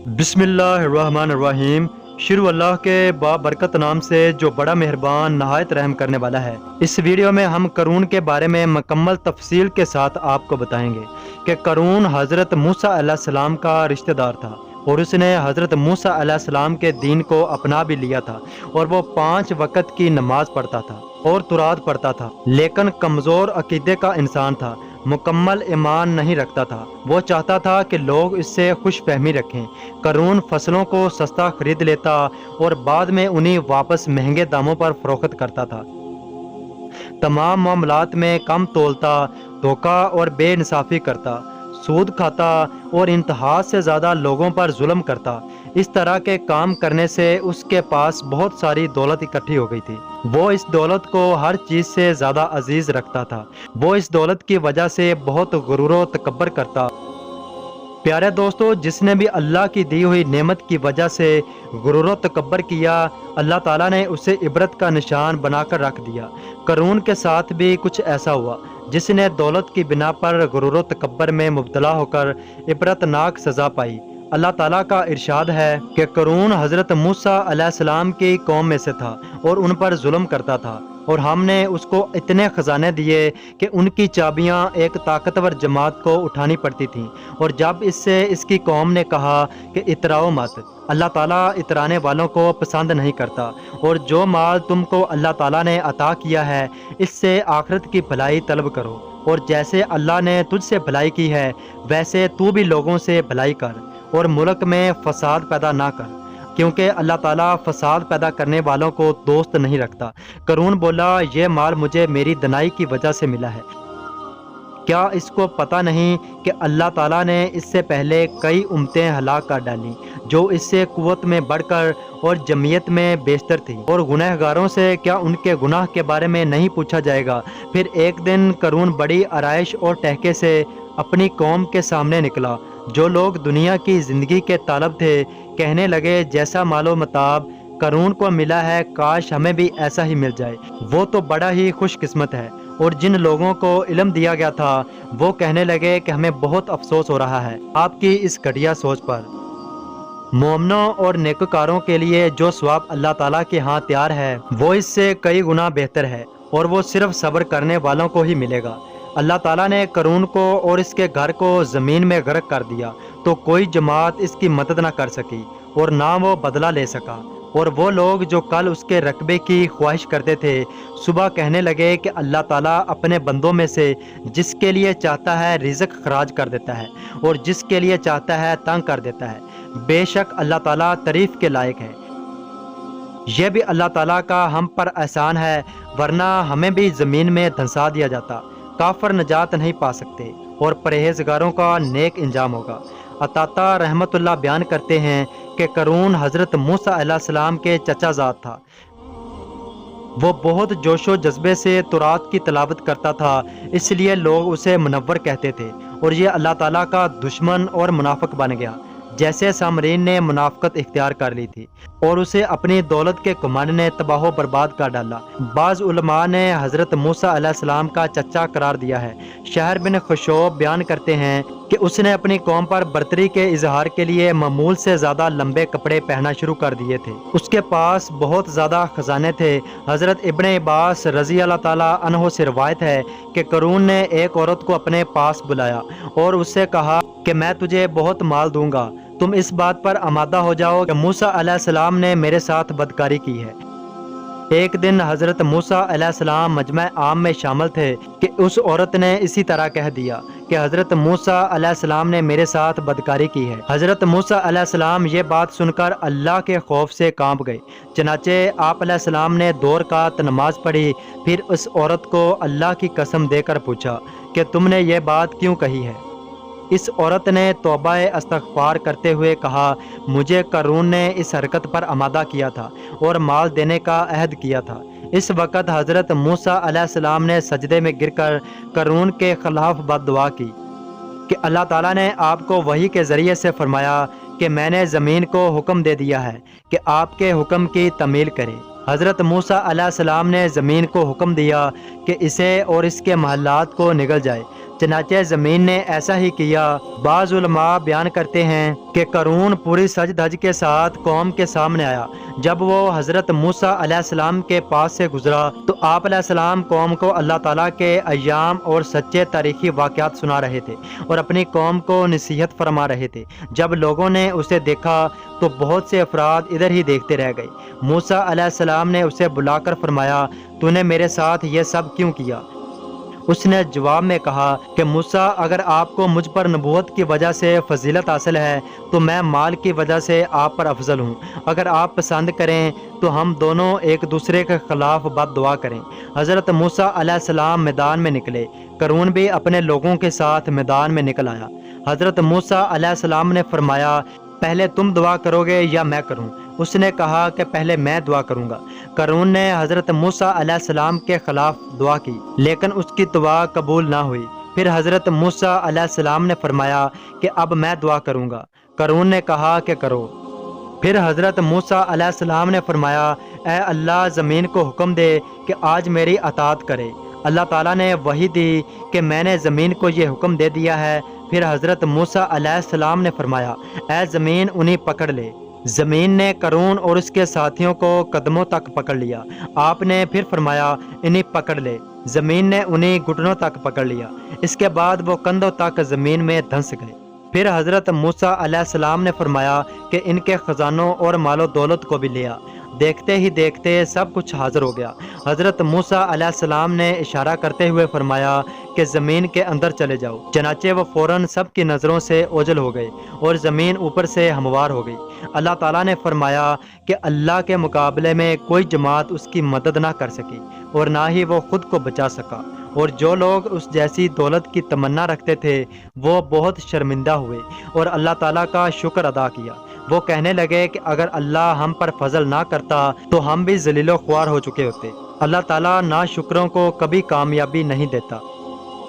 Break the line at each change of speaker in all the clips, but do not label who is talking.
बिस्मिल्लाहिर्रहमानिर्रहीम। शुरू अल्लाह के बाबरकत नाम से जो बड़ा मेहरबान नहायत रहम करने वाला है। इस वीडियो में हम करून के बारे में मुकम्मल तफसील के साथ आपको बताएंगे कि करून हज़रत मूसा अलैहिस्सलाम का रिश्तेदार था और उसने हज़रत मूसा अलैहिस्सलाम के दीन को अपना भी लिया था और वो 5 वक़्त की नमाज पढ़ता था और तुरात पढ़ता था, लेकिन कमज़ोर अकीदे का इंसान था, मुकम्मल ईमान नहीं रखता था। वो चाहता था कि लोग इससे खुश फहमी रखें। करून फसलों को सस्ता खरीद लेता और बाद में उन्हें वापस महंगे दामों पर फरोख्त करता था। तमाम मामलात में कम तोलता, धोखा और बेइंसाफ़ी करता, सूद खाता और इंतहा से ज़्यादा लोगों पर जुल्म करता। इस तरह के काम करने से उसके पास बहुत सारी दौलत इकट्ठी हो गई थी। वो इस दौलत को हर चीज़ से ज़्यादा अजीज़ रखता था। वो इस दौलत की वजह से बहुत गुरूर व तकब्बर करता। प्यारे दोस्तों, जिसने भी अल्लाह की दी हुई नेमत की वजह से गुरूर व तकब्बर किया, अल्लाह ताला ने उसे इबरत का निशान बनाकर रख दिया। करून के साथ भी कुछ ऐसा हुआ, जिसने दौलत की बिना पर गुरूर व तकब्बर में मुब्तला होकर इबरतनाक सज़ा पाई। अल्लाह ताला का इरशाद है कि करून हज़रत मूसा अलैहिस्सलाम की कौम में से था और उन पर जुल्म करता था, और हमने उसको इतने ख़जाने दिए कि उनकी चाबियां एक ताकतवर जमात को उठानी पड़ती थीं। और जब इससे इसकी कौम ने कहा कि इतराओ मत, अल्लाह ताला इतराने वालों को पसंद नहीं करता, और जो माल तुमको अल्लाह ताला ने अता किया है इससे आखिरत की भलाई तलब करो, और जैसे अल्लाह ने तुझसे भलाई की है वैसे तू भी लोगों से भलाई कर, और मुल्क में फसाद पैदा ना कर, क्योंकि अल्लाह ताला फसाद पैदा करने वालों को दोस्त नहीं रखता। करून बोला, ये माल मुझे मेरी दनाई की वजह से मिला है। क्या इसको पता नहीं कि अल्लाह ताला ने इससे पहले कई उम्मतें हलाक कर डाली जो इससे कुव्वत में बढ़कर और जमीयत में बेशतर थी, और गुनहगारों से क्या उनके गुनाह के बारे में नहीं पूछा जाएगा। फिर एक दिन करून बड़ी आराइश और टहके से अपनी कौम के सामने निकला। जो लोग दुनिया की ज़िंदगी के तालब थे कहने लगे, जैसा मालो मताब करून को मिला है काश हमें भी ऐसा ही मिल जाए, वो तो बड़ा ही खुशकिस्मत है। और जिन लोगों को इल्म दिया गया था वो कहने लगे कि हमें बहुत अफसोस हो रहा है आपकी इस घटिया सोच पर। मोमनों और नेककारों के लिए जो सवाब अल्लाह ताला के यहाँ तैयार है वो इससे कई गुना बेहतर है, और वो सिर्फ सब्र करने वालों को ही मिलेगा। अल्लाह ताला ने करून को और इसके घर को ज़मीन में गर्क कर दिया तो कोई जमात इसकी मदद न कर सकी और ना वो बदला ले सका। और वो लोग जो कल उसके रकबे की ख्वाहिश करते थे सुबह कहने लगे कि अल्लाह ताला अपने बंदों में से जिसके लिए चाहता है रिज़्क खराज कर देता है और जिसके लिए चाहता है तंग कर देता है। बेशक अल्लाह ताला तारीफ़ के लायक है। यह भी अल्लाह ताला का हम पर एहसान है, वरना हमें भी ज़मीन में धंसा दिया जाता। काफर नजात नहीं पा सकते और परहेजगारों का नेक इंजाम होगा। अताता रहमतुल्लाह बयान करते हैं कि करून हज़रत मूसा अलैहिस्सलाम के चचाजाद था। वो बहुत जोशो जज्बे से तुरात की तलावत करता था, इसलिए लोग उसे मुनव्वर कहते थे, और ये अल्लाह ताला का दुश्मन और मुनाफिक बन गया, जैसे सामरीन ने मुनाफकत इख्तियार कर ली थी और उसे अपनी दौलत के घमंड ने तबाह बर्बाद कर डाला। बाज़ उलमा ने हज़रत मूसा अलैहिस्सलाम का चचा करार दिया है। शहर बिन खुशोब बयान करते हैं कि उसने अपनी कौम पर बर्तरी के इजहार के लिए मामूल से ज़्यादा लंबे कपड़े पहनना शुरू कर दिए थे। उसके पास बहुत ज़्यादा खजाने थे। हज़रत इब्ने अब्बास रज़ी अल्लाह ताला अन्हो से रवायत है कि करून ने एक औरत को अपने पास बुलाया और उससे कहा कि मैं तुझे बहुत माल दूंगा, तुम इस बात पर आमादा हो जाओ कि मूसा अलैहिस्सलाम ने मेरे साथ बदकारी की है। एक दिन हज़रत मूसा अलैहिस्सलाम मजमा आम में शामिल थे कि उस औरत ने इसी तरह कह दिया कि हज़रत मूसा अलैहिस्सलाम ने मेरे साथ बदकारी की है। हज़रत मूसा अलैहिस्सलाम ये बात सुनकर अल्लाह के खौफ से कांप गए। चनाचे आप अलैहिस्सलाम ने 2 रकात नमाज पढ़ी, फिर उस औरत को अल्लाह की कसम देकर पूछा कि तुमने ये बात क्यों कही है। इस औरत ने तौबा इस्तग़फ़ार करते हुए कहा, मुझे करून ने इस हरकत पर आमादा किया था और माल देने का अहद किया था। इस वक़्त हज़रत मूसा अलैहिस्सलाम ने सजदे में गिरकर करून के ख़िलाफ़ बद्दुआ की कि अल्लाह ताला ने आपको वही के ज़रिए से फरमाया कि मैंने ज़मीन को हुक्म दे दिया है कि आपके हुक्म की तमील करे। हज़रत मूसा अलैहिस्सलाम ने ज़मीन को हुक्म दिया कि इसे और इसके महल्लात को निगल जाए। چنانچہ زمین نے ایسا ہی کیا۔ بعض علماء بیان کرتے ہیں کہ قارون پوری سج دھج کے ساتھ قوم کے سامنے آیا۔ جب وہ حضرت موسیٰ علیہ السلام کے پاس سے گزرا تو آپ علیہ السلام قوم کو اللہ تعالیٰ کے ایام اور سچے تاریخی واقعات سنا رہے تھے اور اپنی قوم کو نصیحت فرما رہے تھے۔ جب لوگوں نے اسے دیکھا تو بہت سے افراد ادھر ہی دیکھتے رہ گئے۔ موسیٰ علیہ السلام نے اسے بلا کر فرمایا، تو نے میرے ساتھ یہ سب کیوں کیا؟ اس نے جواب میں کہا کہ موسیٰ، اگر آپ کو مجھ پر نبوت کی وجہ سے فضیلت حاصل ہے تو میں مال کی وجہ سے آپ پر افضل ہوں۔ اگر آپ پسند کریں تو ہم دونوں ایک دوسرے کے خلاف بد دعا کریں۔ حضرت موسیٰ علیہ السلام میدان میں نکلے۔ قارون بھی اپنے لوگوں کے ساتھ میدان میں نکل آیا۔ حضرت موسیٰ علیہ السلام نے فرمایا، پہلے تم دعا کرو گے یا میں کروں؟ اس نے کہا کہ پہلے میں دعا کروں گا۔ قارون نے حضرت موسیٰ علیہ السلام کے خلاف دعا کی، لیکن اس کی دعا قبول نہ ہوئی۔ پھر حضرت موسیٰ علیہ السلام نے فرمایا کہ اب میں دعا کروں گا۔ قارون نے کہا کہ کرو۔ پھر حضرت موسیٰ علیہ السلام نے فرمایا، اے اللہ، زمین کو حکم دے کہ آج میری اطاعت کرے۔ اللہ تعالیٰ نے وحی دی کہ میں نے زمین کو یہ حکم دے دیا ہے۔ پھر حضرت موسیٰ علیہ السلام نے فرمایا، اے زمین، انہیں پکڑ لے۔ زمین نے قارون اور اس کے ساتھیوں کو قدموں تک پکڑ لیا۔ آپ نے پھر فرمایا، انہیں پکڑ لے۔ زمین نے انہیں گھٹنوں تک پکڑ لیا۔ اس کے بعد وہ کندھوں تک زمین میں دھنس گئے۔ پھر حضرت موسیٰ علیہ السلام نے فرمایا کہ ان کے خزانوں اور مال و دولت کو بھی لیا۔ دیکھتے ہی دیکھتے سب کچھ حاضر ہو گیا۔ حضرت موسیٰ علیہ السلام نے اشارہ کرتے ہوئے فرمایا کہ زمین کے اندر چلے جاؤ۔ چنانچہ وہ فوراً سب کی نظروں سے اوجھل ہو گئے اور زمین اوپر سے ہموار ہو گئی۔ اللہ تعالیٰ نے فرمایا کہ اللہ کے مقابلے میں کوئی جماعت اس کی مدد نہ کر سکی اور نہ ہی وہ خود کو بچا سکا، اور جو لوگ اس جیسی دولت کی تمنا رکھتے تھے وہ بہت شرمندہ ہوئے اور اللہ تعالیٰ کا شکر ادا کیا۔ وہ کہنے لگے کہ اگر اللہ ہم پر فضل نہ کرتا تو ہم بھی ذلیل و خوار ہو چکے ہوتے۔ اللہ تعالیٰ ناشکروں کو کبھی کامیابی نہیں دیتا۔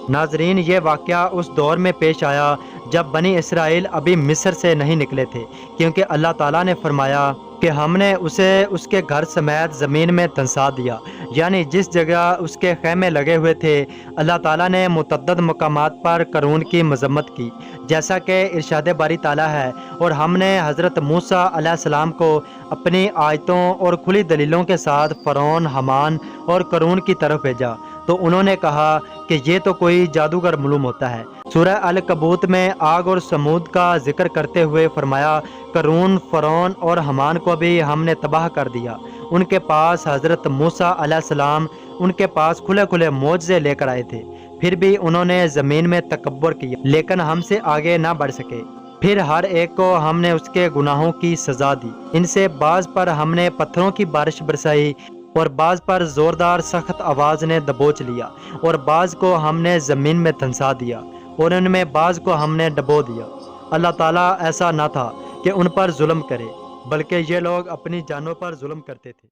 ناظرین، یہ واقعہ اس دور میں پیش آیا جب بنی اسرائیل ابھی مصر سے نہیں نکلے تھے، کیونکہ اللہ تعالیٰ نے فرمایا کہ ہم نے اسے اس کے گھر سمیت زمین میں دھنسا دیا، یعنی جس جگہ اس کے خیمے لگے ہوئے تھے۔ اللہ تعالیٰ نے متعدد مقامات پر قارون کی مذمت کی، جیسا کہ ارشاد باری تعالیٰ ہے، اور ہم نے حضرت موسیٰ علیہ السلام کو اپنی آیتوں اور کھلی دلیلوں کے ساتھ فرعون، حامان اور قارون کی طرف بھیجا، تو انہوں نے کہا کہ یہ تو کوئی جادوگر معلوم ہوتا ہے۔ سورہ العنکبوت میں آگ اور سمود کا ذکر کرتے ہوئے فرمایا، قارون، فرعون اور حامان کو بھی ہم نے تباہ کر دیا۔ ان کے پاس حضرت موسیٰ علیہ السلام ان کے پاس کھلے کھلے معجزے لے کر آئے تھے، پھر بھی انہوں نے زمین میں تکبر کیا، لیکن ہم سے آگے نہ بڑھ سکے۔ پھر ہر ایک کو ہم نے اس کے گناہوں کی سزا دی۔ ان سے بعض پر ہم نے پتھروں کی بارش برسائی اور بعض پر زوردار سخت آواز نے دبوچ لیا، اور بعض کو ہم نے زمین میں دھنسا دیا، اور ان میں بعض کو ہم نے ڈبو دیا۔ اللہ تعالیٰ ایسا نہ تھا کہ ان پر ظلم کرے، بلکہ یہ لوگ اپنی جانوں پر ظلم کرتے تھے۔